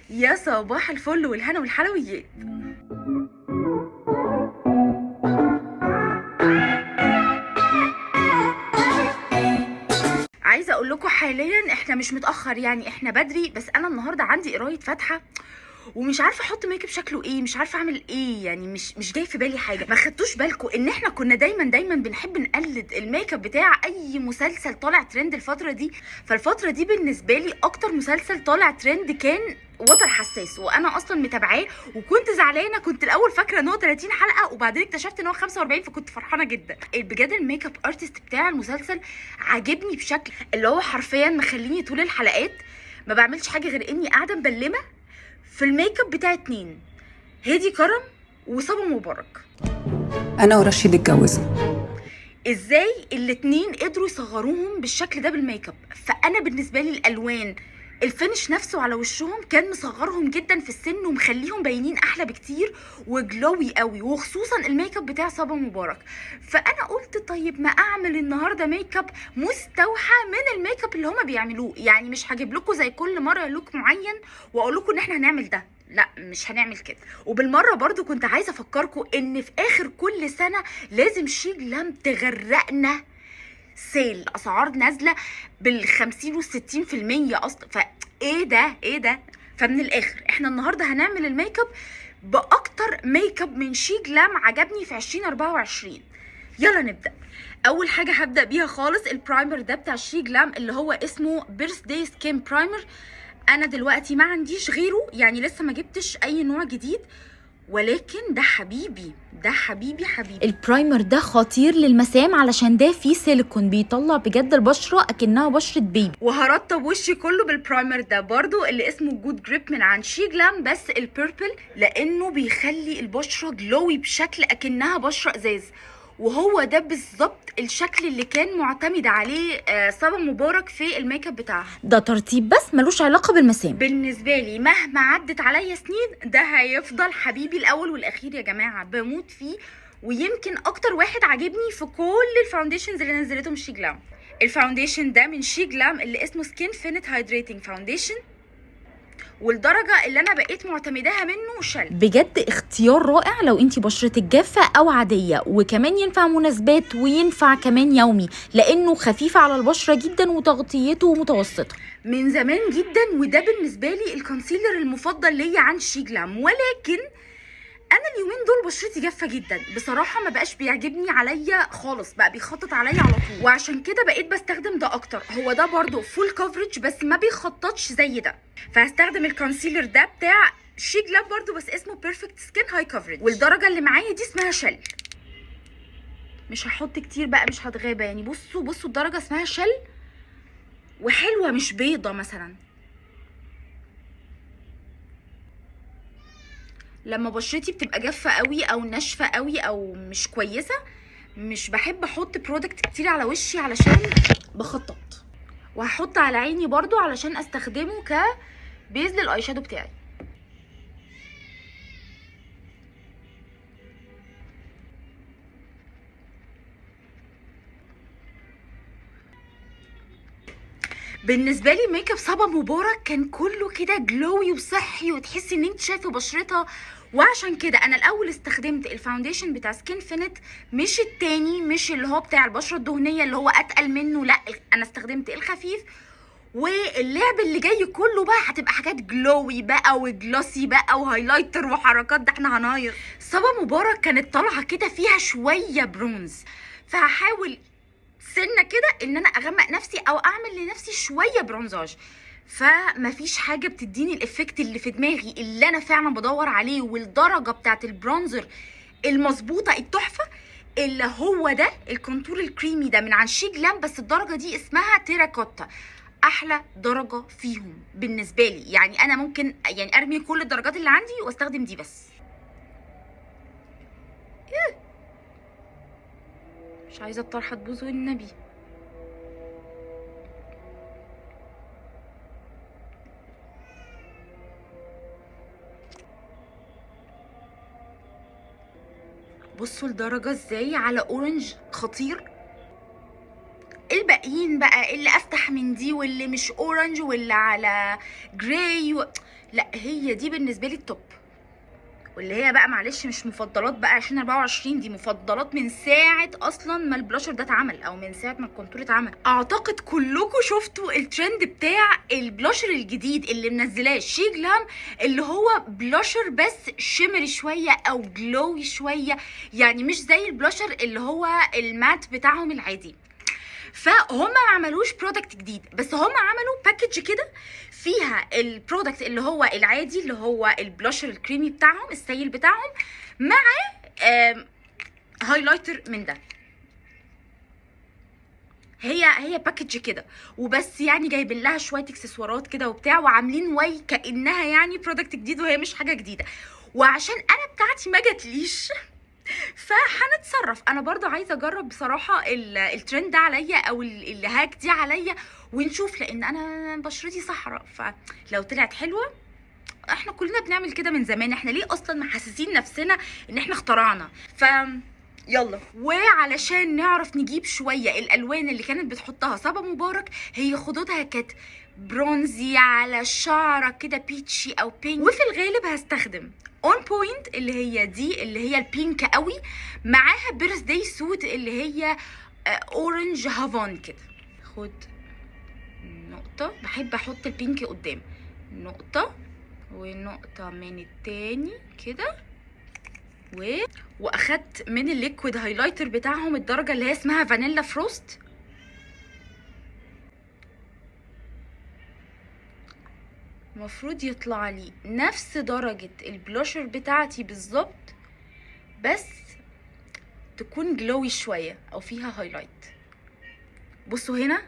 يا صباح الفل والهنا والحلويات. عايزه اقول لكم حاليا احنا مش متاخر، يعني احنا بدري، بس انا النهارده عندي قرايه فاتحه ومش عارفه احط ميك اب شكله ايه، مش عارفه اعمل ايه، يعني مش جاي في بالي حاجه. ما خدتوش بالكم ان احنا كنا دايما بنحب نقلد الميك اب بتاع اي مسلسل طالع ترند الفتره دي؟ فالفتره دي بالنسبه لي اكتر مسلسل طالع ترند كان وتر حساس، وانا اصلا متابعاه وكنت زعلانه. كنت الاول فاكره ان هو 30 حلقه وبعدين اكتشفت ان هو 45، فكنت فرحانه جدا. بجد الميك اب ارتست بتاع المسلسل عاجبني بشكل اللي هو حرفيا مخليني طول الحلقات ما بعملش حاجه غير اني قاعده مبلمه في الميك اب بتاع اتنين، هادي كرم وصبا مبارك. انا ورشيد اتجوزنا. ازاي الاتنين قدروا يصغروهم بالشكل ده بالميك اب؟ فانا بالنسبه لي الالوان، الفينش نفسه على وشهم كان مصغرهم جدا في السن ومخليهم باينين احلى بكتير وجلوي قوي، وخصوصا الميك اب بتاع صبا مبارك. فانا قلت طيب ما اعمل النهارده ميك اب مستوحى من الميك اب اللي هما بيعملوه، يعني مش هجيب لكم زي كل مره لوك معين واقول لكم ان احنا هنعمل ده، لا مش هنعمل كده. وبالمره برضو كنت عايزه افكركم ان في اخر كل سنه لازم شيك لام تغرقنا سيل، اسعار نازله بال50 وال60% اصلا. فايه ده ايه ده؟ فمن الاخر احنا النهارده هنعمل الميك اب باكتر ميك اب من شيك لام عجبني في 2024. يلا نبدا. اول حاجه هبدا بيها خالص البرايمر ده بتاع شيك لام اللي هو اسمه بيرث داي سكين برايمر. انا دلوقتي ما عنديش غيره، يعني لسه ما جبتش اي نوع جديد، ولكن ده حبيبي، ده حبيبي حبيبي. البرايمر ده خطير للمسام علشان ده فيه سيليكون بيطلع بجد البشرة اكنها بشرة بيبي. وهرطب وشي كله بالبرايمر ده برضو اللي اسمه جود جريب من عند شي جلام، بس البيربل، لانه بيخلي البشرة جلوي بشكل اكنها بشرة ازاز، وهو ده بالظبط الشكل اللي كان معتمد عليه صبا مبارك في الميك اب بتاعها. ده ترطيب بس ملوش علاقة بالمسام. بالنسبه لي مهما عدت عليا سنين ده هيفضل حبيبي الاول والاخير يا جماعه، بموت فيه، ويمكن اكتر واحد عاجبني في كل الفاونديشنز اللي نزلتهم شي جلام. الفاونديشن ده من شي جلام اللي اسمه سكين فينت هايدريتنج فاونديشن، والدرجه اللي انا بقيت معتمداها منه شل. بجد اختيار رائع لو انتي بشرتك جافة او عادية، وكمان ينفع مناسبات وينفع كمان يومي لانه خفيف على البشرة جدا وتغطيته متوسطة. من زمان جدا، وده بالنسبه لي الكونسيلر المفضل ليا عن شي جلام، ولكن انا اليومين دول بشرتي جافه جدا بصراحه، ما بقاش بيعجبني عليا خالص، بقى بيخطط عليا على طول، وعشان كده بقيت بستخدم ده اكتر. هو ده برضو فول كفرج بس ما بيخططش زي ده، فهستخدم الكونسيلر ده بتاع شي جلام برضو بس اسمه بيرفكت سكين هاي كفرج، والدرجه اللي معايا دي اسمها شل. مش هحط كتير بقى، مش هتغابى يعني. بصوا الدرجه اسمها شل وحلوه، مش بيضه مثلا. لما بشرتي بتبقى جافه قوي او ناشفه قوي او مش كويسه، مش بحب احط برودكت كتير على وشي علشان بخطط. وهحط على عيني برضو علشان استخدمه كبيز للاي شادو بتاعي. بالنسبه لي ميك اب صبا مبارك كان كله كده جلوي وصحي، وتحسي ان انت شايفه بشرتها، وعشان كده انا الاول استخدمت الفاونديشن بتاع سكين فينت، مش التاني، مش اللي هو بتاع البشره الدهنيه اللي هو اتقل منه، لا انا استخدمت الخفيف. واللعب اللي جاي كله بقى هتبقى حاجات جلوي بقى وجلوسي بقى وهايلايتر وحركات، ده احنا هناير. صبا مبارك كانت طالعه كده فيها شويه برونز، فهحاول سنه كده ان انا اغمق نفسي او اعمل لنفسي شويه برونزاج. فمفيش حاجه بتديني الافكت اللي في دماغي اللي انا فعلا بدور عليه، والدرجه بتاعت البرونزر المظبوطه التحفه اللي هو ده الكونتور الكريمي ده من عن شي جلام، بس الدرجه دي اسمها تيراكوتا، احلى درجه فيهم بالنسبه لي. يعني انا ممكن يعني ارمي كل الدرجات اللي عندي واستخدم دي بس. مش عايزه الطرحه تبوظ والنبي. بصوا الدرجه ازاي على اورنج خطير. والباقيين بقى اللي افتح من دي واللي مش اورنج واللي على جراي لا هي دي بالنسبه لي التوب. واللي هي بقى معلش مش مفضلات بقى 2024، دي مفضلات من ساعه اصلا ما البلاشر ده اتعمل او من ساعه ما الكونتور اتعمل. اعتقد كلكم شفتوا الترند بتاع البلاشر الجديد اللي منزلاه شي جلام، اللي هو بلاشر بس شيمري شويه او جلوي شويه، يعني مش زي البلاشر اللي هو المات بتاعهم العادي. فهم ما عملوش برودكت جديد، بس هم عملوا باكج كده فيها البرودكت اللي هو العادي اللي هو البلاشر الكريمي بتاعهم السيل بتاعهم مع هايلايتر من ده. هي باكج كده وبس، يعني جايبين لها شويه اكسسوارات كده وبتاع وعاملين واي كانها يعني برودكت جديد وهي مش حاجه جديده. وعشان انا بتاعتي ما جاتليش فهنتصرف. انا برضو عايزه اجرب بصراحه الترند ده عليا او الهاك دي عليا ونشوف، لان انا بشرتي صحراء، فلو طلعت حلوه احنا كلنا بنعمل كده من زمان، احنا ليه اصلا محسسين نفسنا ان احنا اخترعنا؟ يلا. وعلشان نعرف نجيب شويه الالوان اللي كانت بتحطها صبا مبارك، هي خدودها كانت برونزي على شعره كده بيتشي او بينك، وفي الغالب هستخدم اون بوينت اللي هي دي اللي هي البينك قوي، معاها بيرث داي سوت اللي هي اورنج هافون كده. خد نقطه، بحب احط البينك قدام، نقطه ونقطه من التاني كده، واخدت من الليكويد هايلايتر بتاعهم الدرجه اللي هي اسمها فانيلا فروست. المفروض يطلع لي نفس درجه البلاشر بتاعتي بالظبط، بس تكون جلوي شويه او فيها هايلايت. بصوا هنا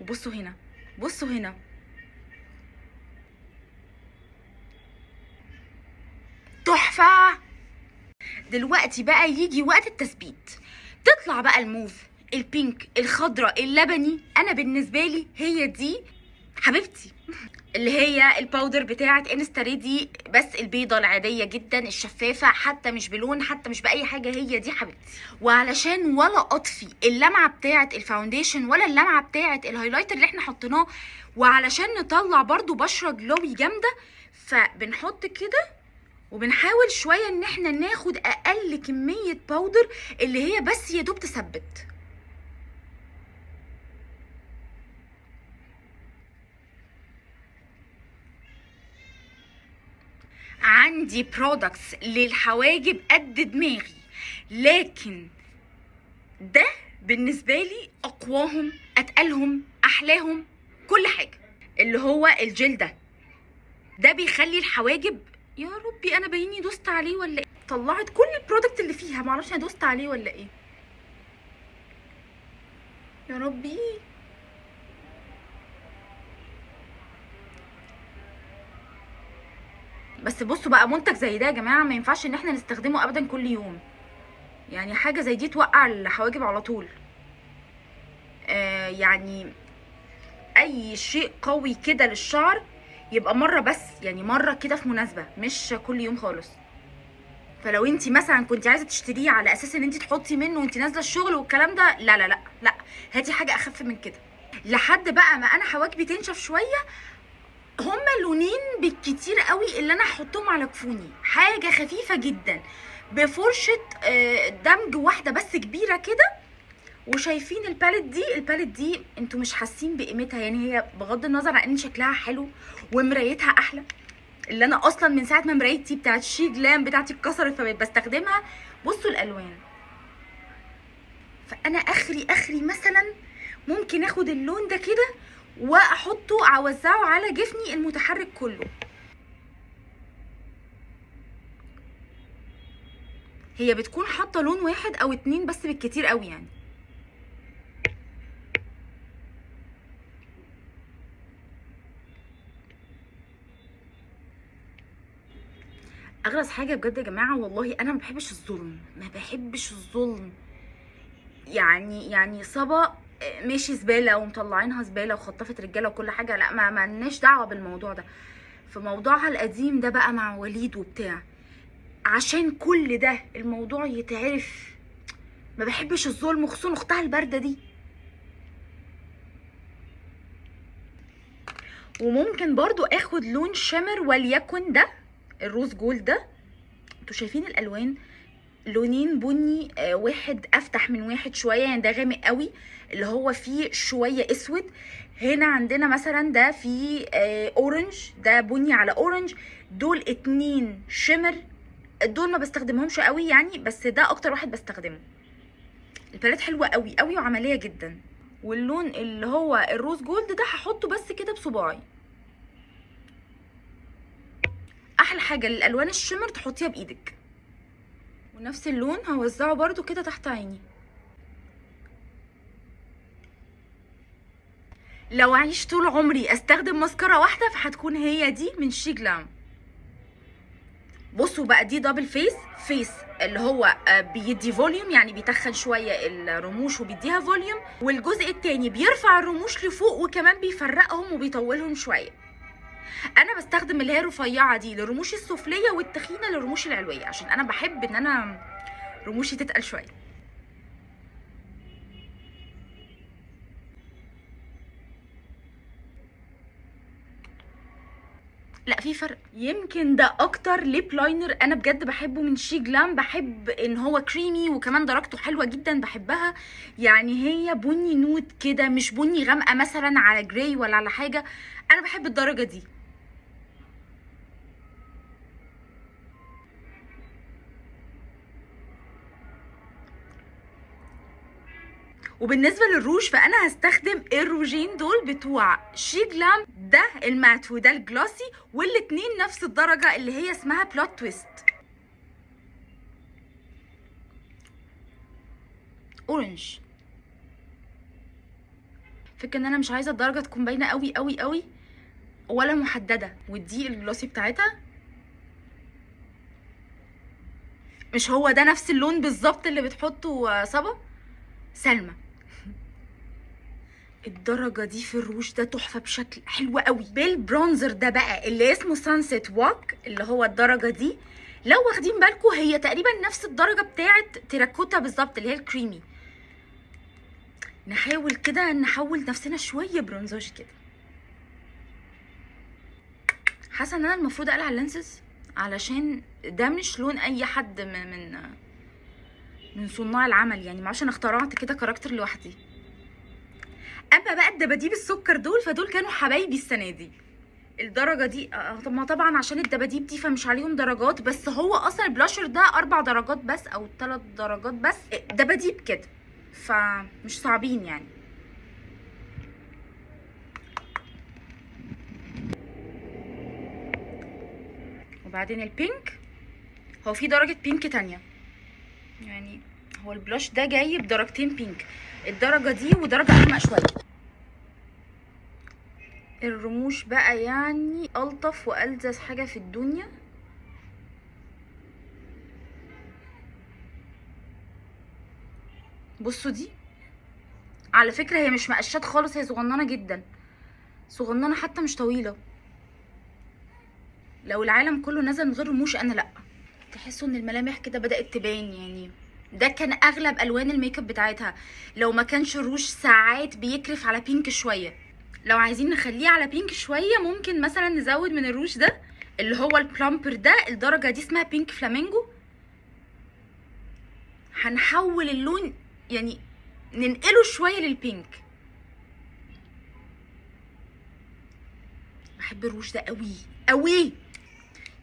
وبصوا هنا، بصوا هنا، تحفه. دلوقتي بقى يجي وقت التثبيت، تطلع بقى الموف، البينك، الخضراء، اللبني. انا بالنسبه لي هي دي حبيبتي، اللي هي الباودر بتاعه انستا ريدي، بس البيضه العاديه جدا الشفافه، حتى مش بلون حتى مش باي حاجه، هي دي حبيبتي. وعلشان ولا اطفي اللمعه بتاعه الفاونديشن ولا اللمعه بتاعه الهايلايتر اللي احنا حطيناه، وعلشان نطلع برضو بشره جلوي جامده، فبنحط كده وبنحاول شويه ان احنا ناخد اقل كميه باودر اللي هي بس يا دوب تثبت. عندي برودكتس للحواجب قد دماغي، لكن ده بالنسبه لي اقواهم اتقلهم احلاهم كل حاجه، اللي هو الجل ده بيخلي الحواجب، يا ربي انا بايني دوست عليه ولا ايه؟ طلعت كل البرودكت اللي فيها، معرفش انا دوست عليه ولا ايه، يا ربي. بس بصوا بقى، منتج زي ده يا جماعه ما ينفعش ان احنا نستخدمه ابدا كل يوم، يعني حاجه زي دي توقع الحواجب على طول. يعني اي شيء قوي كده للشعر يبقى مره بس، يعني مره كده في مناسبه، مش كل يوم خالص. فلو انت مثلا كنت عايزه تشتريه على اساس ان انت تحطي منه وانت نازله الشغل والكلام ده، لا لا لا لا، هاتي حاجه اخف من كده. لحد بقى ما انا حواجبي تنشف شويه، هما لونين بالكتير قوي اللي انا هحطهم على كفوني، حاجه خفيفه جدا بفرشه دمج واحده بس كبيره كده. وشايفين الباليت دي انتوا مش حاسين بقيمتها، يعني هي بغض النظر عن ان شكلها حلو ومرايتها احلى، اللي انا اصلا من ساعه ما مرايتي بتاعت شي جلام بتاعتي اتكسرت فبقيت بستخدمها. بصوا الالوان، فانا اخري مثلا ممكن اخد اللون ده كده واحطه اوزعه على جفني المتحرك كله. هي بتكون حاطه لون واحد او اتنين بس بالكتير قوي يعني. اغلس حاجه بجد يا جماعه والله، انا ما بحبش الظلم، ما بحبش الظلم. يعني صبا ماشي زباله ومطلعينها زباله وخطفت رجاله وكل حاجه، لا ما لناش دعوه بالموضوع ده. في موضوعها القديم ده بقى مع وليد وبتاع، عشان كل ده الموضوع يتعرف، ما بحبش الظلم، خصوصا اختها البارده دي. وممكن برضو اخد لون شمر وليكن ده الروز جولد ده. انتوا شايفين الالوان لونين بني، واحد افتح من واحد شويه، يعني ده غامق قوي اللي هو فيه شويه اسود. هنا عندنا مثلا ده فيه اورنج، ده بني على اورنج. دول 2 شمر، دول ما بستخدمهمش قوي يعني، بس ده اكتر واحد بستخدمه. الباليت حلوه قوي قوي وعمليه جدا. واللون اللي هو الروز جولد ده هحطه بس كده بصباعي. احلى حاجه للالوان الشمر تحطيها بايدك. ونفس اللون هوزعه برضو كده تحت عيني. لو اعيش طول عمري استخدم ماسكارا واحده فهتكون هي دي من شي جلام. بصوا بقى دي دبل فيس اللي هو بيدي فوليوم، يعني بيتخن شويه الرموش وبيديها فوليوم، والجزء التاني بيرفع الرموش لفوق وكمان بيفرقهم وبيطولهم شويه. انا بستخدم اللي هي الرفيعه دي للرموش السفليه والتخينه للرموش العلويه، عشان انا بحب ان انا رموشي تتقل شويه. لا في فرق. يمكن ده اكتر ليب لاينر انا بجد بحبه من شي جلام. بحب ان هو كريمي وكمان درجته حلوه جدا بحبها. يعني هي بني نود كده، مش بني غامقه مثلا على جراي ولا على حاجه. انا بحب الدرجه دي. وبالنسبه للروج فانا هستخدم الروجين دول بتوع شي جلام، ده المات وده الجلاسي، والاتنين نفس الدرجه اللي هي اسمها بلوت تويست اورنج. فكرة ان انا مش عايزه الدرجه تكون باينه قوي قوي قوي ولا محدده. ودي الجلاسي بتاعتها، مش هو ده نفس اللون بالظبط اللي بتحطه صبا سلمى؟ الدرجة دي في الروج ده تحفة بشكل حلو قوي. بالبرونزر ده بقى اللي اسمه سانسيت واك، اللي هو الدرجة دي لو واخدين بالكم هي تقريبا نفس الدرجة بتاعت تيراكوتا بالظبط اللي هي الكريمي. نحاول كده نحول نفسنا شوية برونزاج كده. حاسة ان انا المفروض اقلع اللينسز علشان ده مش لون اي حد من صناع العمل، يعني معرفش انا اخترعت كده كاركتر لوحدي. اما بقى الدباديب السكر دول فدول كانوا حبايبي السنه دي. الدرجه دي طب ما طبعا عشان الدباديب دي فمش عليهم درجات، بس هو اصلا البلاشر ده 4 درجات بس او 3 درجات بس دباديب كده، فمش صعبين يعني. وبعدين البينك، هو في درجه بينك تانية، يعني هو البلاش ده جاي بدرجتين بينك، الدرجه دي ودرجه اغمق شويه. الرموش بقى يعني الطف والذذ حاجه في الدنيا. بصوا دي على فكره هي مش مقشات خالص، هي صغننه جدا، صغننه حتى مش طويله. لو العالم كله نزل من غير رموش انا لا. تحسوا ان الملامح كده بدات تبان، يعني ده كان اغلب الوان الميك اب بتاعتها. لو ما كانش الروج ساعات بيكرف على بينك شويه، لو عايزين نخليه على بينك شويه ممكن مثلا نزود من الروج ده اللي هو البلامبر ده. الدرجه دي اسمها بينك فلامينجو. هنحول اللون يعني ننقله شويه للبينك. بحب الروج ده قوي قوي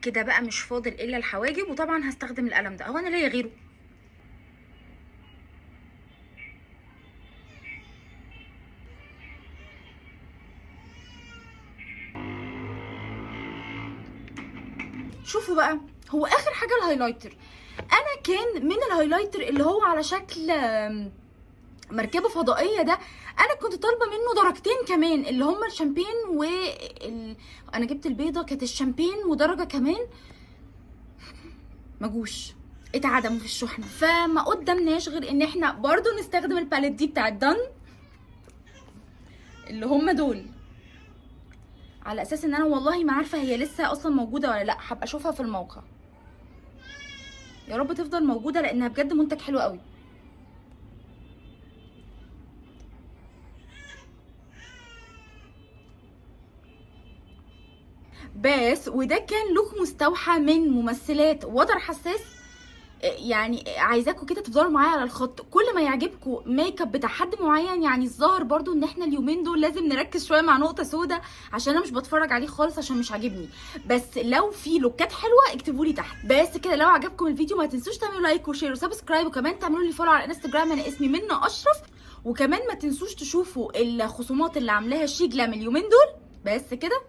كده. بقى مش فاضل الا الحواجب، وطبعا هستخدم القلم ده، هو انا ليا غيره؟ شوفوا بقى، هو اخر حاجه الهايلايتر. انا كان من الهايلايتر اللي هو على شكل مركبه فضائيه ده انا كنت طالبه منه درجتين كمان، اللي هما الشامبين انا جبت البيضه كانت الشامبين ودرجه كمان مجوش، اتعدموا في الشحنه. فما قدامناش غير ان احنا برضو نستخدم الباليت دي بتاعت دان اللي هما دول، على اساس ان انا والله ما عارفه هي لسه اصلا موجوده ولا لا. هبقى اشوفها في الموقع، يا رب تفضل موجوده لانها بجد منتج حلو قوي. بس وده كان لوك مستوحى من ممثلات وتر حساس. يعني عايزاكم كده تفضلوا معايا على الخط، كل ما يعجبكم ميك اب بتاع حد معين. يعني الظاهر برضو ان احنا اليومين دول لازم نركز شويه مع نقطه سودا، عشان انا مش بتفرج عليه خالص عشان مش عاجبني. بس لو في لوكات حلوه اكتبوا لي تحت. بس كده، لو عجبكم الفيديو ما تنسوش تعملوا لايك وشير وسبسكرايب، وكمان تعملوا لي فولو على انستجرام، انا اسمي منى اشرف. وكمان ما تنسوش تشوفوا الخصومات اللي عاملاها شي جلام اليومين دول. بس كده.